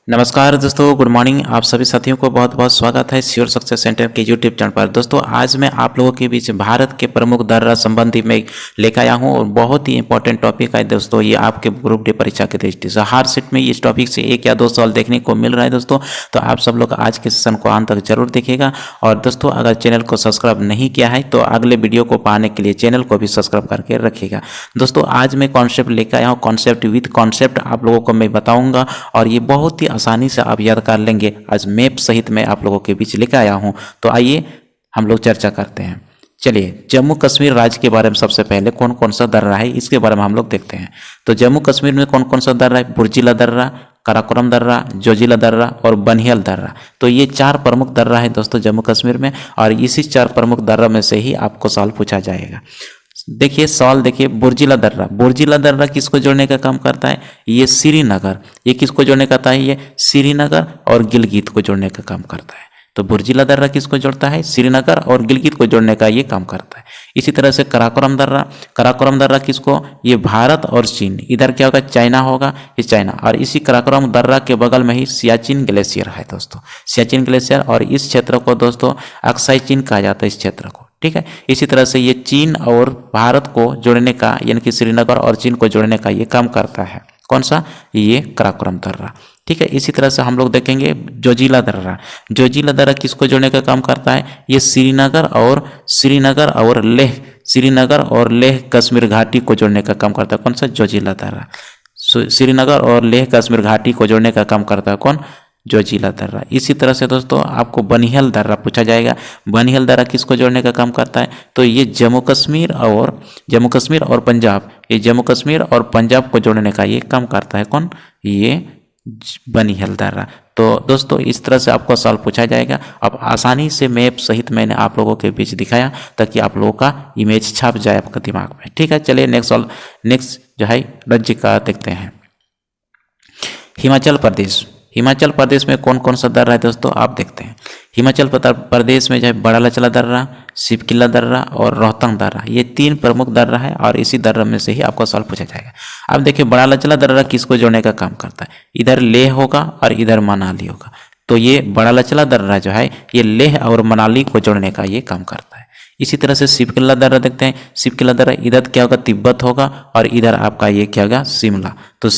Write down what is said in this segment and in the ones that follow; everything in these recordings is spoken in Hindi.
नमस्कार दोस्तों, गुड मॉर्निंग। आप सभी साथियों को बहुत बहुत स्वागत है श्योर सक्सेस सेंटर के यूट्यूब चैनल पर। दोस्तों, आज मैं आप लोगों के बीच भारत के प्रमुख दर्रा संबंधी में लेकर आया हूं और बहुत ही इंपॉर्टेंट टॉपिक है दोस्तों। ये आपके ग्रुप डी परीक्षा के दृष्टि से हर सेट में इस टॉपिक से 1 या 2 सवाल देखने को मिल रहा है दोस्तों। तो आप सब लोग आज के सेशन को अंत तक जरूर देखिएगा। और दोस्तों, अगर चैनल को सब्सक्राइब नहीं किया है तो अगले वीडियो को पाने के लिए चैनल को भी सब्सक्राइब करके रखिएगा। दोस्तों, आज मैं कॉन्सेप्ट लेकर आया हूँ, कॉन्सेप्ट विद कॉन्सेप्ट आप लोगों को मैं बताऊँगा और ये बहुत ही आसानी से आप कर लेंगे। आज मैप सहित मैं आप लोगों के बीच लेकर आया हूं। तो आइए हम लोग चर्चा करते हैं। चलिए, जम्मू कश्मीर राज्य के बारे में सबसे पहले कौन कौन सा दर्रा है इसके बारे में हम लोग देखते हैं। तो जम्मू कश्मीर में कौन कौन सा दर्रा है? बुर्जिला दर्रा, काराकोरम दर्रा, जोजिला दर्रा और बनिहाल दर्रा। तो ये 4 प्रमुख दर्रा है दोस्तों जम्मू कश्मीर में, और इसी 4 प्रमुख दर्रा में से ही आपको सवाल पूछा जाएगा। देखिए सवाल, देखिए बुर्जिला दर्रा। बुर्जिला दर्रा किसको जोड़ने का काम करता है? ये श्रीनगर। ये किसको जोड़ने का था? ये श्रीनगर और गिलगित को जोड़ने का काम करता है। तो बुर्जिला दर्रा किसको जोड़ता है? श्रीनगर और गिलगित को जोड़ने का ये काम करता है। इसी तरह से काराकोरम दर्रा। काराकोरम दर्रा किसको? ये भारत और चीन, इधर क्या होगा? चाइना होगा, ये चाइना। और इसी काराकोरम दर्रा के बगल में ही सियाचिन ग्लेशियर है दोस्तों, सियाचिन ग्लेशियर। और इस क्षेत्र को दोस्तों अक्साई चीन कहा जाता है इस क्षेत्र को, ठीक है। इसी तरह से ये चीन और भारत को जोड़ने का, यानी कि श्रीनगर और चीन को जोड़ने का ये काम करता है। कौन सा? ये काराकोरम दर्रा, ठीक है। इसी तरह से हम लोग देखेंगे जोजिला दर्रा। जोजिला दर्रा किसको जोड़ने का काम करता है? ये श्रीनगर और लेह, श्रीनगर और लेह कश्मीर घाटी को जोड़ने का काम करता है। कौन सा? जोजिला दर्रा। श्रीनगर और लेह कश्मीर घाटी को जोड़ने का काम करता है कौन? जोजिला दर्रा। इसी तरह से दोस्तों आपको बनिहाल दर्रा पूछा जाएगा। बनिहाल दर्रा किसको जोड़ने का काम करता है? तो ये जम्मू कश्मीर और पंजाब, ये जम्मू कश्मीर और पंजाब को जोड़ने का ये काम करता है कौन? ये बनिहाल दर्रा। तो दोस्तों इस तरह से आपको सवाल पूछा जाएगा। अब आसानी से मैप सहित मैंने आप लोगों के बीच दिखाया ताकि आप लोगों का इमेज छप जाए आपका दिमाग में, ठीक है। चलिए नेक्स्ट सवाल, नेक्स्ट जो है राज्य का देखते हैं। हिमाचल प्रदेश। हिमाचल प्रदेश में कौन कौन सा दर्रा है दोस्तों आप देखते हैं। हिमाचल प्रदेश में जो है बड़ा लचला दर्रा, शिवकिला दर्रा और रोहतांग दर्रा, ये 3 प्रमुख दर्रा है और इसी दर्रा में से ही आपका सवाल पूछा जाएगा। अब देखिए बड़ा लचला दर्रा किसको जोड़ने का काम करता है? इधर लेह होगा और इधर मनाली होगा। तो ये बड़ा लचला दर्रा जो है ये लेह और मनाली को जोड़ने का ये काम करता है। इसी तरह से शिवकिला दर्रा देखते हैं। शिवकिला दर्रा इधर क्या होगा? तिब्बत होगा और इधर आपका ये क्या होगा? शिमला। तो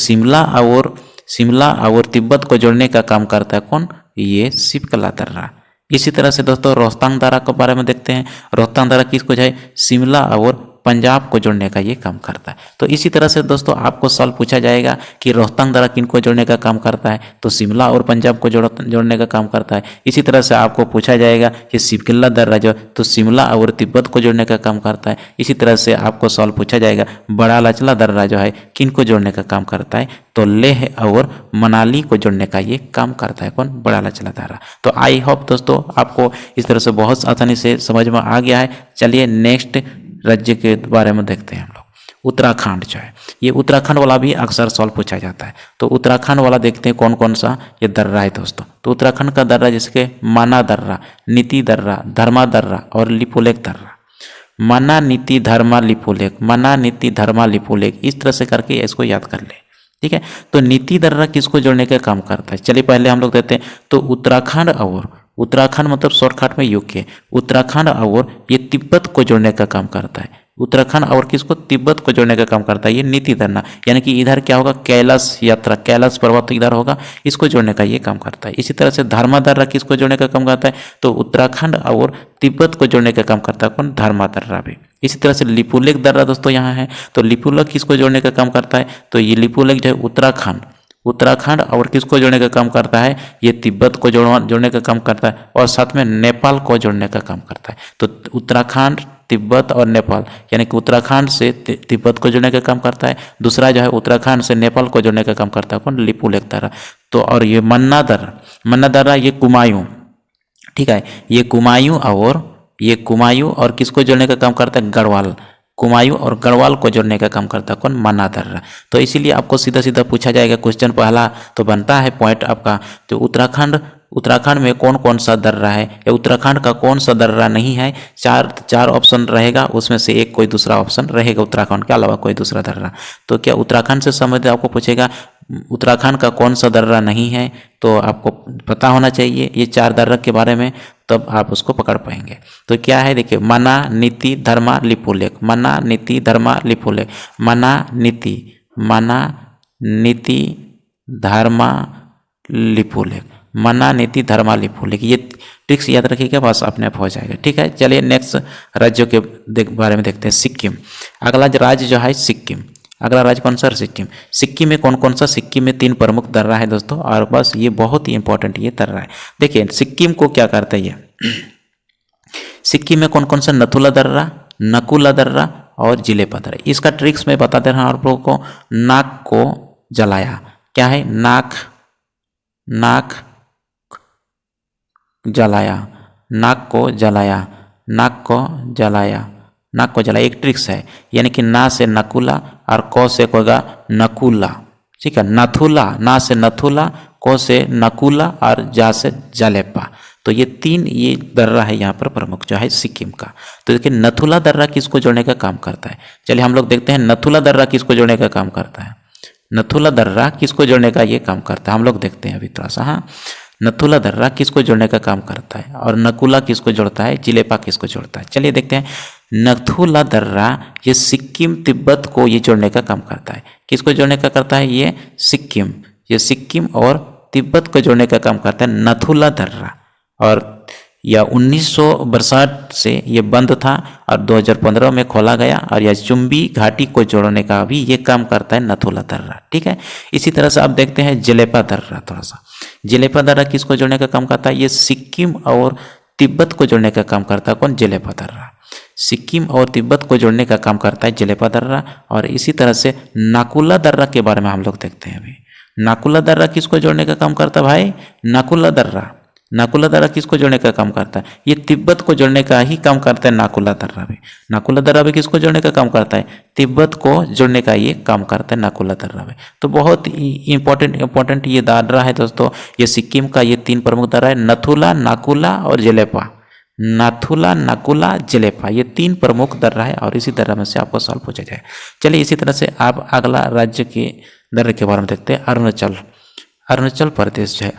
शिमला और तिब्बत को जोड़ने का काम करता है कौन? ये शिवकिला दर्रा। इसी तरह से दोस्तों रोहतांग दर्रा के बारे में देखते हैं। रोहतांग दर्रा किसको जो है? शिमला और पंजाब को जोड़ने का ये काम करता है। तो इसी तरह से दोस्तों आपको सवाल पूछा जाएगा कि रोहतांग दर्रा किन को जोड़ने का काम करता है? तो शिमला और पंजाब को जोड़ने का काम करता है। इसी तरह से आपको पूछा जाएगा कि शिवकिला दर्रा जो तो शिमला और तिब्बत को जोड़ने का काम करता है। इसी तरह से आपको सवाल पूछा जाएगा बड़ा लचला दर्रा जो है किन को जोड़ने का काम करता है? तो लेह और मनाली को जोड़ने का ये काम करता है कौन? बड़ा लचला दर्रा। तो आई होप दोस्तों आपको इस तरह से बहुत आसानी से समझ में आ गया है। चलिए नेक्स्ट राज्य के बारे में देखते हैं हम लोग। उत्तराखंड जो है, ये उत्तराखंड वाला भी अक्सर सवाल पूछा जाता है। तो उत्तराखंड वाला देखते हैं कौन कौन सा ये दर्रा है दोस्तों। तो उत्तराखंड का दर्रा जैसे कि माना दर्रा, नीति दर्रा, धर्मा दर्रा और लिपुलेख दर्रा। मना, नीति, धर्मा, लिपुलेख, मना, नीति, धर्मा, लिपुलेख, इस तरह से करके इसको याद कर ले, ठीक है। तो नीति दर्रा किसको जोड़ने का काम करता है? चलिए पहले हम लोग देखते हैं। तो उत्तराखंड मतलब शॉर्टकट में यूके, उत्तराखंड और ये तिब्बत को जोड़ने का काम करता है। उत्तराखंड और किसको? तिब्बत को जोड़ने का काम करता है ये नीति दर्रा। यानी कि इधर क्या होगा? कैलाश यात्रा, कैलाश पर्वत इधर होगा, इसको जोड़ने का ये काम करता है। इसी तरह से धर्मा दर्रा किसको जोड़ने का काम करता है? तो उत्तराखंड और तिब्बत को जोड़ने का काम करता है कौन? धर्मा दर्रा भी। इसी तरह से लिपुलेख दर्रा दोस्तों यहाँ है। तो लिपुलेख किसको जोड़ने का काम करता है? तो ये लिपुलेख जो है उत्तराखंड और किसको जोड़ने का काम करता है? ये तिब्बत को जोड़ने का काम करता है और साथ में नेपाल को जोड़ने का काम करता है। तो उत्तराखंड, तिब्बत और नेपाल, यानी कि उत्तराखंड से तिब्बत को जोड़ने का काम करता है। दूसरा जो है उत्तराखंड से नेपाल को जोड़ने का काम करता है कौन? लिपुलेख दर्रा। तो और ये मन्ना दर्रा ये कुमायूं, ठीक है। ये कुमायूं और किसको जोड़ने का काम करता है? गढ़वाल। कुमायूं और गढ़वाल को जोड़ने का काम करता है कौन? मन्ना दर्रा। तो इसीलिए आपको सीधा सीधा पूछा जाएगा क्वेश्चन पहला तो बनता है पॉइंट आपका। तो उत्तराखंड में कौन कौन सा दर्रा है या उत्तराखंड का कौन सा दर्रा नहीं है? चार ऑप्शन रहेगा, उसमें से एक कोई दूसरा ऑप्शन रहेगा उत्तराखंड के अलावा कोई दूसरा दर्रा। तो क्या उत्तराखंड से संबंधित आपको पूछेगा उत्तराखंड का कौन सा दर्रा नहीं है, तो आपको पता होना चाहिए ये 4 दर्रा के बारे में, तब आप उसको पकड़ पाएंगे। तो क्या है देखिए, मना नीति धर्मा लिपुलेख, मना नीति धर्मा लिपुलेख, मना नीति धर्मा लिपुलेख, मना नीति धर्मा लिपुलेख, ये ट्रिक्स याद रखिएगा, बस अपने आप हो जाएगा। ठीक है, चलिए नेक्स्ट राज्यों के बारे में देखते हैं। सिक्किम, अगला राज्य जो है सिक्किम, अगला राज्य कौन सा? सिक्किम। सिक्किम में कौन कौन सा? सिक्किम में 3 प्रमुख दर्रा है दोस्तों, और बस ये बहुत ही इंपॉर्टेंट ये दर्रा है। देखिए सिक्किम को क्या करता है ये सिक्किम में कौन कौन सा? नथुला दर्रा, नकुला दर्रा और जिलेपा दर्रा। इसका ट्रिक्स मैं बता दे रहा हूँ आप लोगों को। नाक को जलाया, क्या है? नाक जलाया, नाक को जलाया, नाक को जलाया, एक ट्रिक्स है। यानी कि ना से नकुला और को से होगा नकुला। ठीक है, नथुला, ना से नथुला, को से नकुला और जा से जलेपा। तो ये 3 ये दर्रा है यहाँ पर प्रमुख जो है सिक्किम का। तो देखिए नथुला दर्रा किसको जोड़ने का काम करता है? चलिए हम लोग देखते हैं नथुला दर्रा किसको जोड़ने का काम करता है। नथुला दर्रा किसको जोड़ने का ये काम करता है, हम लोग देखते हैं अभी थोड़ा सा। हाँ, नथुला दर्रा किसको जोड़ने का काम करता है, और नकुला किसको जोड़ता है, जिलेपा किसको जोड़ता है। चलिए देखते हैं। नथुला दर्रा ये सिक्किम तिब्बत को ये जोड़ने का काम करता है। किसको जोड़ने का करता है? ये सिक्किम और तिब्बत को जोड़ने का काम करता है नथुला दर्रा। और यह 1962 से ये बंद था और 2015 में खोला गया, और यह चुंबी घाटी को जोड़ने का भी ये काम करता है नथुला दर्रा। ठीक है, इसी तरह से आप देखते हैं जिलेपा दर्रा। थोड़ा सा जिलेपा दर्रा किसको जोड़ने का काम करता है? ये सिक्किम और तिब्बत को जोड़ने का काम करता है। कौन? जिलेपा दर्रा। सिक्किम और तिब्बत को जोड़ने का काम करता है जिलेपा दर्रा। और इसी तरह से नाकुला दर्रा के बारे में हम लोग देखते हैं अभी। नाकुला दर्रा किसको जोड़ने का काम करता है भाई? नाकुला दर्रा किसको जोड़ने का काम करता है? ये तिब्बत को जोड़ने का ही काम करता है नाकुला दर्रा भी किसको जोड़ने का काम करता है? तिब्बत को जोड़ने का ये काम करता है नाकुला दर्रा भी। तो बहुत इंपॉर्टेंट ये दर्रा है दोस्तों। ये सिक्किम का ये 3 प्रमुख दर्रा है, नथुला, नाकुला और जिलेपा। नाथुला, नकुला, जिलेपा, ये 3 प्रमुख दर्रा है, और इसी दर्रा में से आपको सवाल पूछा जाए। चलिए इसी तरह से आप अगला राज्य के दर्रे के बारे में देखते हैं। अरुणाचल प्रदेश जो है,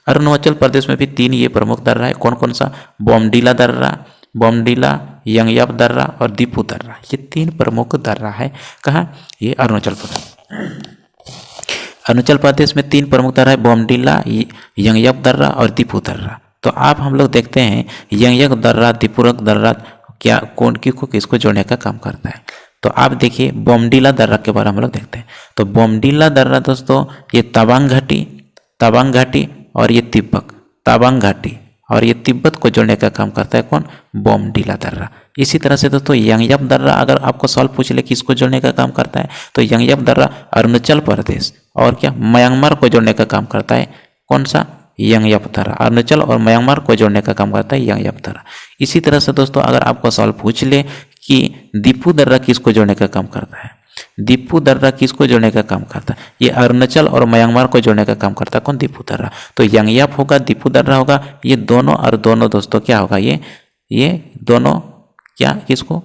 अरुणाचल प्रदेश में भी 3 ये प्रमुख दर्रा है। कौन कौन सा? बोमडीला, यंगयाप दर्रा और दीपू दर्रा, ये 3 प्रमुख दर्रा है। कहाँ? ये अरुणाचल प्रदेश में 3 प्रमुख दर्रा है, बोमडीला, यंगयाप दर्रा और दीपू दर्रा। तो आप हम लोग देखते हैं यंगयाप दर्रा, दीपू दर्रा क्या किसको जोड़ने का काम करता है। तो आप देखिए बोमडीला दर्रा के बारे में हम लोग देखते हैं। तो बोमडीला दर्रा दोस्तों ये तवांग घाटी और ये तिब्बत को जोड़ने का काम करता है। कौन? बोमडीला दर्रा। इसी तरह से दोस्तों यंगयाप दर्रा अगर आपको सवाल पूछ ले किसको जोड़ने का काम करता है, तो यंगयाप दर्रा अरुणाचल प्रदेश और क्या म्यांमार को जोड़ने का काम करता है। कौन सा? यंगयाप दर्रा। अरुणाचल और म्यांमार को जोड़ने का काम करता है यंगयाप दर्रा। इसी तरह से दोस्तों अगर आपको सवाल पूछ ले कि दीपू दर्रा किसको जोड़ने का काम करता है, दीपू दर्रा किसको जोड़ने का काम करता है? ये अरुणाचल और म्यांमार को जोड़ने का काम करता है। कौन? दीपू दर्रा। तो यंगयाप होगा, दीपू दर्रा होगा, ये दोनों और दोनों दोस्तों क्या होगा? ये दोनों क्या किसको?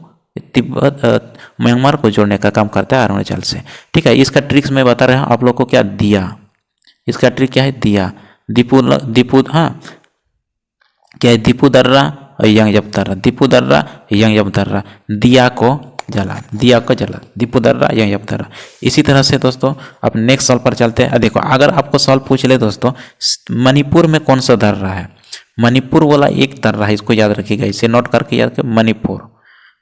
तिब्बत म्यांमार को जोड़ने का काम करता है अरुणाचल से। ठीक है, इसका ट्रिक्स मैं बता रहा हूँ आप लोग को। क्या दिया? इसका ट्रिक क्या है? दिया, दीपू हाँ क्या है? दीपू दर्रा और यंगयाप दर्रा, दीपू दर्रा, यंगयाप दर्रा, दिया को जला, दीपू दर्रा, यंगयाप दर्रा। इसी तरह से दोस्तों अब नेक्स्ट सवाल पर चलते हैं। देखो अगर आपको सवाल पूछ ले दोस्तों मणिपुर में कौन सा दर्रा है, मणिपुर वाला एक दर्रा है, इसको याद रखिएगा, इसे नोट करके याद करें।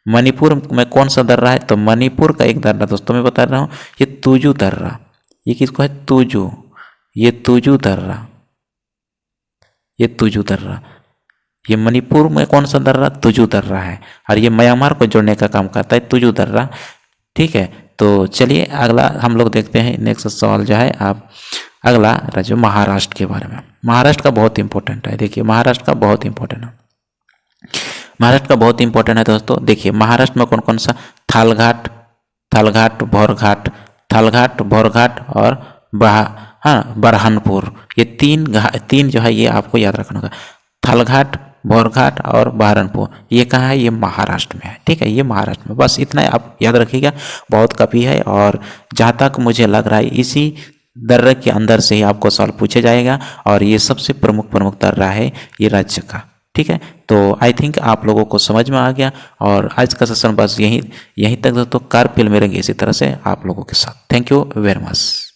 मणिपुर में कौन सा दर्रा है? तो मणिपुर का एक दर्रा दोस्तों मैं बता रहा हूँ, ये तुजू दर्रा। ये किसको है? तुजू, ये तुजू दर्रा, ये मणिपुर में कौन सा दर्रा? तुजू दर्रा है, और ये म्यांमार को जोड़ने का काम करता है तुजू दर्रा। ठीक है, तो चलिए अगला हम लोग देखते हैं। नेक्स्ट सवाल जो है आप अगला राज्य महाराष्ट्र के बारे में। महाराष्ट्र का बहुत इंपॉर्टेंट है। देखिए महाराष्ट्र का बहुत इंपॉर्टेंट है दोस्तों। देखिए महाराष्ट्र में कौन कौन सा? थालघाट, भोरघाट और बरहानपुर, ये तीन जो है ये आपको याद रखना होगा। थालघाट, बोरघाट और बहरनपुर। ये कहाँ है? ये महाराष्ट्र में है। ठीक है, ये महाराष्ट्र में। बस इतना आप याद रखिएगा, बहुत काफ़ी है। और जहाँ तक मुझे लग रहा है इसी दर्रे के अंदर से ही आपको सवाल पूछा जाएगा, और ये सबसे प्रमुख दर्रा है ये राज्य का। ठीक है, तो आई थिंक आप लोगों को समझ में आ गया। और आज का सेशन बस यहीं तक दोस्तों। कार फिल्म मिलेंगे इसी तरह से आप लोगों के साथ। Thank you very much.